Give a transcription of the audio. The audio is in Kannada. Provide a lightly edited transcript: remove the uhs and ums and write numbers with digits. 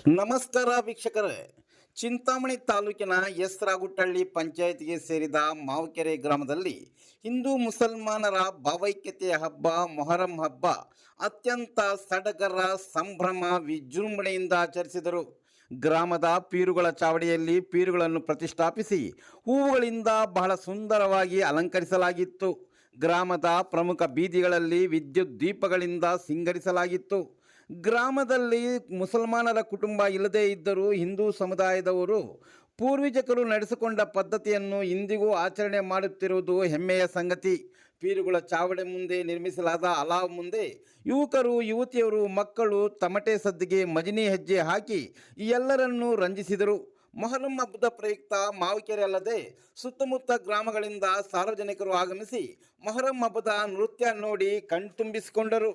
ನಮಸ್ಕಾರ ವೀಕ್ಷಕರೇ. ಚಿಂತಾಮಣಿ ತಾಲೂಕಿನ ಎಸ್ರಾಗುಟ್ಟಳ್ಳಿ ಪಂಚಾಯತ್ಗೆ ಸೇರಿದ ಮಾವಕೆರೆ ಗ್ರಾಮದಲ್ಲಿ ಹಿಂದೂ ಮುಸಲ್ಮಾನರ ಭಾವೈಕ್ಯತೆಯ ಹಬ್ಬ ಮೊಹರಂ ಹಬ್ಬ ಅತ್ಯಂತ ಸಡಗರ ಸಂಭ್ರಮ ವಿಜೃಂಭಣೆಯಿಂದ ಆಚರಿಸಿದರು. ಗ್ರಾಮದ ಪೀರುಗಳ ಚಾವಡಿಯಲ್ಲಿ ಪೀರುಗಳನ್ನು ಪ್ರತಿಷ್ಠಾಪಿಸಿ ಹೂವುಗಳಿಂದ ಬಹಳ ಸುಂದರವಾಗಿ ಅಲಂಕರಿಸಲಾಗಿತ್ತು. ಗ್ರಾಮದ ಪ್ರಮುಖ ಬೀದಿಗಳಲ್ಲಿ ವಿದ್ಯುತ್ ದೀಪಗಳಿಂದ ಸಿಂಗರಿಸಲಾಗಿತ್ತು. ಗ್ರಾಮದಲ್ಲಿ ಮುಸಲ್ಮಾನರ ಕುಟುಂಬ ಇಲ್ಲದೇ ಇದ್ದರೂ ಹಿಂದೂ ಸಮುದಾಯದವರು ಪೂರ್ವಜಕರು ನಡೆಸಿಕೊಂಡ ಪದ್ಧತಿಯನ್ನು ಇಂದಿಗೂ ಆಚರಣೆ ಮಾಡುತ್ತಿರುವುದು ಹೆಮ್ಮೆಯ ಸಂಗತಿ. ಪೀರುಗಳ ಚಾವಡಿ ಮುಂದೆ ನಿರ್ಮಿಸಲಾದ ಅಲಾವ್ ಮುಂದೆ ಯುವಕರು ಯುವತಿಯರು ಮಕ್ಕಳು ತಮಟೆ ಸದ್ದಿಗೆ ಮಜಿನಿ ಹೆಜ್ಜೆ ಹಾಕಿ ಎಲ್ಲರನ್ನೂ ರಂಜಿಸಿದರು. ಮೊಹರಂ ಹಬ್ಬದ ಪ್ರಯುಕ್ತ ಮಾವಕೆರೆ ಅಲ್ಲದೆ ಸುತ್ತಮುತ್ತ ಗ್ರಾಮಗಳಿಂದ ಸಾರ್ವಜನಿಕರು ಆಗಮಿಸಿ ಮೊಹರಂ ಹಬ್ಬದ ನೃತ್ಯ ನೋಡಿ ಕಣ್ತುಂಬಿಸಿಕೊಂಡರು.